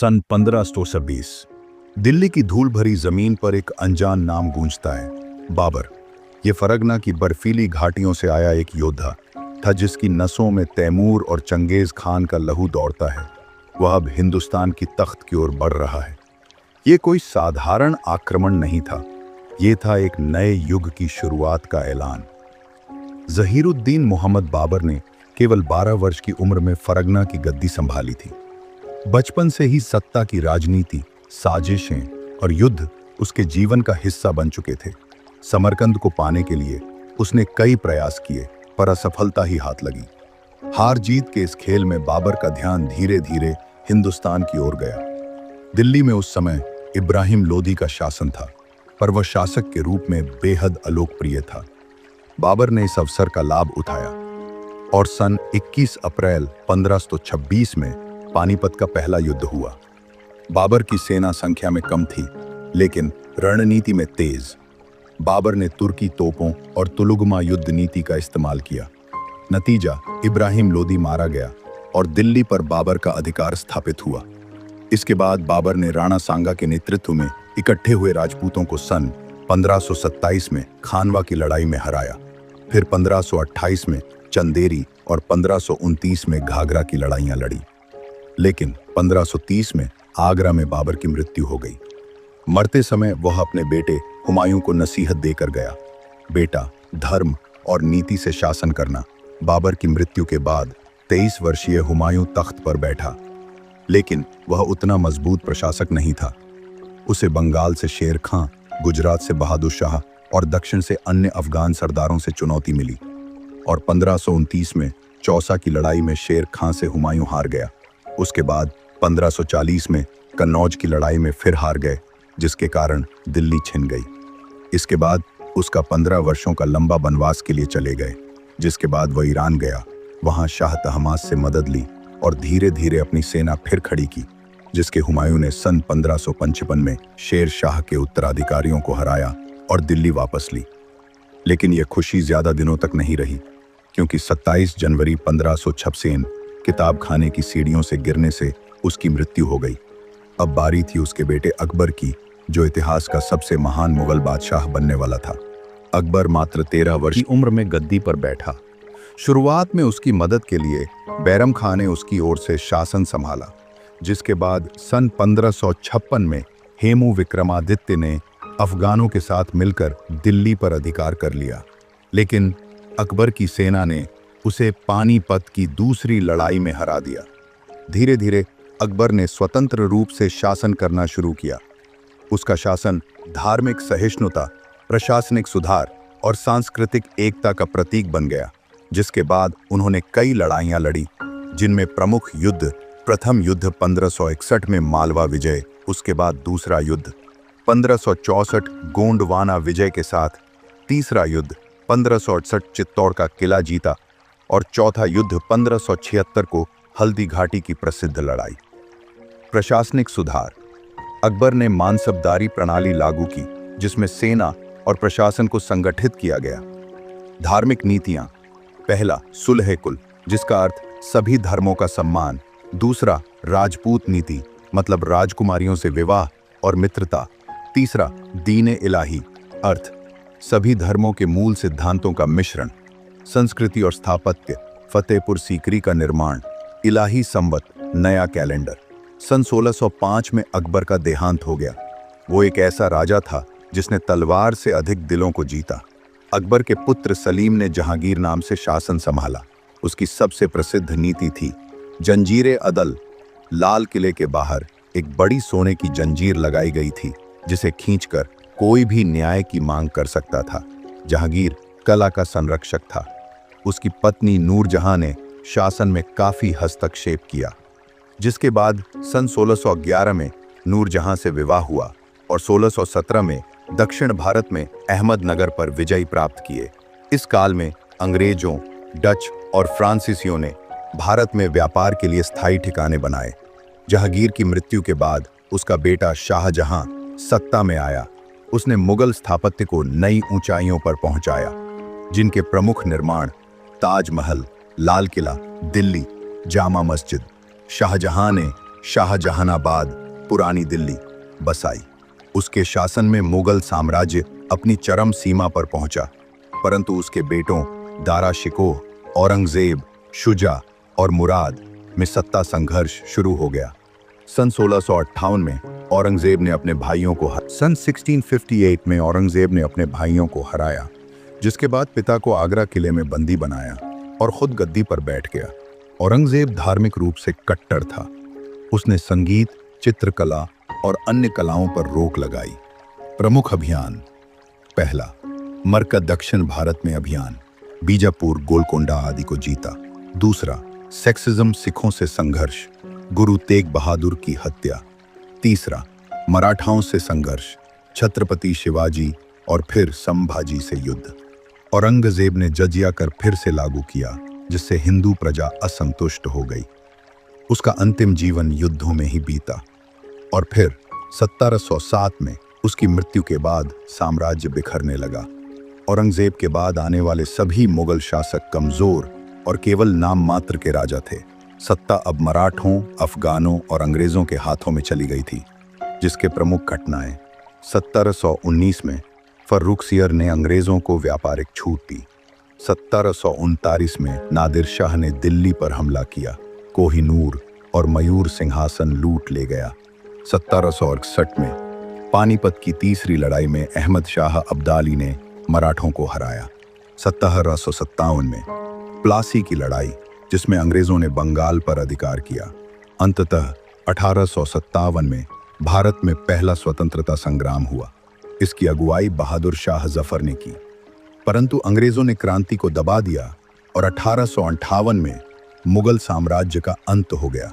सन 1526 दिल्ली की धूल भरी जमीन पर एक अनजान नाम गूंजता है, बाबर। ये फरगना की बर्फीली घाटियों से आया एक योद्धा था जिसकी नसों में तैमूर और चंगेज खान का लहू दौड़ता है। वह अब हिंदुस्तान की तख्त की ओर बढ़ रहा है। ये कोई साधारण आक्रमण नहीं था, ये था एक नए युग की शुरुआत का ऐलान। जहीरुद्दीन मोहम्मद बाबर ने केवल 12 वर्ष की उम्र में फरगना की गद्दी संभाली थी। बचपन से ही सत्ता की राजनीति, साजिशें और युद्ध उसके जीवन का हिस्सा बन चुके थे। समरकंद को पाने के लिए उसने कई प्रयास किए, पर असफलता ही हाथ लगी। हार जीत के इस खेल में बाबर का ध्यान धीरे धीरे हिंदुस्तान की ओर गया। दिल्ली में उस समय इब्राहिम लोदी का शासन था, पर वह शासक के रूप में बेहद अलोकप्रिय था। बाबर ने इस अवसर का लाभ उठाया और सन 21 अप्रैल 1526 में पानीपत का पहला युद्ध हुआ। बाबर की सेना संख्या में कम थी, लेकिन रणनीति में तेज। बाबर ने तुर्की तोपों और तुलुगमा युद्ध नीति का इस्तेमाल किया। नतीजा, इब्राहिम लोदी मारा गया और दिल्ली पर बाबर का अधिकार स्थापित हुआ। इसके बाद बाबर ने राणा सांगा के नेतृत्व में इकट्ठे हुए राजपूतों को सन 1527 में खानवा की लड़ाई में हराया। फिर 1528 में चंदेरी और 1529 में घाघरा की लड़ाइयां लड़ी। लेकिन 1530 में आगरा में बाबर की मृत्यु हो गई। मरते समय वह अपने बेटे हुमायूं को नसीहत देकर गया, बेटा, धर्म और नीति से शासन करना। बाबर की मृत्यु के बाद 23 वर्षीय हुमायूं तख्त पर बैठा, लेकिन वह उतना मजबूत प्रशासक नहीं था। उसे बंगाल से शेर खां, गुजरात से बहादुर शाह और दक्षिण से अन्य अफगान सरदारों से चुनौती मिली और 1529 में चौसा की लड़ाई में शेर खां से हुमायूं हार गया। उसके बाद 1540 में कन्नौज की लड़ाई में फिर हार गए, जिसके कारण दिल्ली छिन गई। इसके बाद उसका 15 वर्षों का लंबा वनवास के लिए चले गए, जिसके बाद वह ईरान गया। वहां शाह तहमास से मदद ली और धीरे धीरे अपनी सेना फिर खड़ी की, जिसके हुमायूं ने सन 1555 में शेर शाह के उत्तराधिकारियों को हराया और दिल्ली वापस ली। लेकिन यह खुशी ज्यादा दिनों तक नहीं रही, क्योंकि 27 जनवरी 1556 किताब खाने की सीढ़ियों से गिरने से उसकी मृत्यु हो गई। अब बारी थी उसके बेटे अकबर की, जो इतिहास का सबसे महान मुगल बादशाह बनने वाला था। अकबर मात्र 13 वर्ष की उम्र में गद्दी पर बैठा। शुरुआत में उसकी मदद के लिए बैरम खां ने उसकी ओर से शासन संभाला, जिसके बाद सन 1556 में हेमू विक्रमादित्य ने अफगानों के साथ मिलकर दिल्ली पर अधिकार कर लिया। लेकिन अकबर की सेना ने उसे पानीपत की दूसरी लड़ाई में हरा दिया। धीरे धीरे अकबर ने स्वतंत्र रूप से शासन करना शुरू किया। उसका शासन धार्मिक सहिष्णुता, प्रशासनिक सुधार और सांस्कृतिक एकता का प्रतीक बन गया। जिसके बाद उन्होंने कई लड़ाइयां लड़ी, जिनमें प्रमुख युद्ध, प्रथम युद्ध 1561 में मालवा विजय, उसके बाद दूसरा युद्ध 1564 गोंडवाना विजय के साथ, तीसरा युद्ध 1568 चित्तौड़ का किला जीता और चौथा युद्ध 1576 को हल्दी घाटी की प्रसिद्ध लड़ाई। प्रशासनिक सुधार, अकबर ने मानसबदारी प्रणाली लागू की, जिसमें सेना और प्रशासन को संगठित किया गया। धार्मिक नीतियां, पहला सुलह कुल, जिसका अर्थ सभी धर्मों का सम्मान। दूसरा राजपूत नीति, मतलब राजकुमारियों से विवाह और मित्रता। तीसरा दीन इलाही, अर्थ सभी धर्मों के मूल सिद्धांतों का मिश्रण। संस्कृति और स्थापत्य, फतेहपुर सीकरी का निर्माण। इलाही संवत, नया कैलेंडर। सन 1605 में अकबर का देहांत हो गया। वो एक ऐसा राजा था जिसने तलवार से अधिक दिलों को जीता। अकबर के पुत्र सलीम ने जहांगीर नाम से शासन संभाला। उसकी सबसे प्रसिद्ध नीति थी जंजीरे अदल। लाल किले के बाहर एक बड़ी सोने की जंजीर लगाई गई थी, जिसे खींचकर कोई भी न्याय की मांग कर सकता था। जहांगीर कला का संरक्षक था। उसकी पत्नी नूरजहां ने शासन में काफी हस्तक्षेप किया, जिसके बाद सन 1611 में नूरजहां से विवाह हुआ और 1617 में दक्षिण भारत में अहमदनगर पर विजय प्राप्त किए। इस काल में अंग्रेजों, डच और फ्रांसीसियों ने भारत में व्यापार के लिए स्थायी ठिकाने बनाए। जहांगीर की मृत्यु के बाद उसका बेटा शाहजहां सत्ता में आया। उसने मुगल स्थापत्य को नई ऊंचाइयों पर पहुंचाया, जिनके प्रमुख निर्माण ताजमहल, लाल किला, दिल्ली, जामा मस्जिद। शाहजहां ने शाहजहानाबाद, पुरानी दिल्ली बसाई। उसके शासन में मुगल साम्राज्य अपनी चरम सीमा पर पहुंचा, परंतु उसके बेटों दारा शिकोह, औरंगजेब, शुजा और मुराद में सत्ता संघर्ष शुरू हो गया। सन 1658 में औरंगजेब ने अपने भाइयों को सन 1658 में औरंगजेब ने अपने भाइयों को हराया, जिसके बाद पिता को आगरा किले में बंदी बनाया और खुद गद्दी पर बैठ गया। औरंगजेब धार्मिक रूप से कट्टर था। उसने संगीत, चित्रकला और अन्य कलाओं पर रोक लगाई। प्रमुख अभियान: पहला, मरकज दक्षिण भारत में अभियान, बीजापुर, गोलकोंडा आदि को जीता। दूसरा, सेक्सिज्म, सिखों से संघर्ष, गुरु तेग बहादुर की हत्या। तीसरा, मराठाओं से संघर्ष, छत्रपति शिवाजी और फिर संभाजी से युद्ध। औरंगजेब ने जजिया कर फिर से लागू किया, जिससे हिंदू प्रजा असंतुष्ट हो गई। उसका अंतिम जीवन युद्धों में ही बीता और फिर 1707 में उसकी मृत्यु के बाद साम्राज्य बिखरने लगा। औरंगजेब के बाद आने वाले सभी मुगल शासक कमजोर और केवल नाम मात्र के राजा थे। सत्ता अब मराठों, अफगानों और अंग्रेजों के हाथों में चली गई थी, जिसके प्रमुख घटनाएं: 1719 में फर्रुखसियर ने अंग्रेजों को व्यापारिक छूट दी। 1739 में नादिर शाह ने दिल्ली पर हमला किया, कोहिनूर और मयूर सिंहासन लूट ले गया। 1768 में पानीपत की तीसरी लड़ाई में अहमद शाह अब्दाली ने मराठों को हराया। 1757 में प्लासी की लड़ाई, जिसमें अंग्रेजों ने बंगाल पर अधिकार किया। अंततः 1857 में भारत में पहला स्वतंत्रता संग्राम हुआ। इसकी अगुवाई बहादुर शाह जफर ने की, परंतु अंग्रेजों ने क्रांति को दबा दिया और 1858 में मुगल साम्राज्य का अंत हो गया।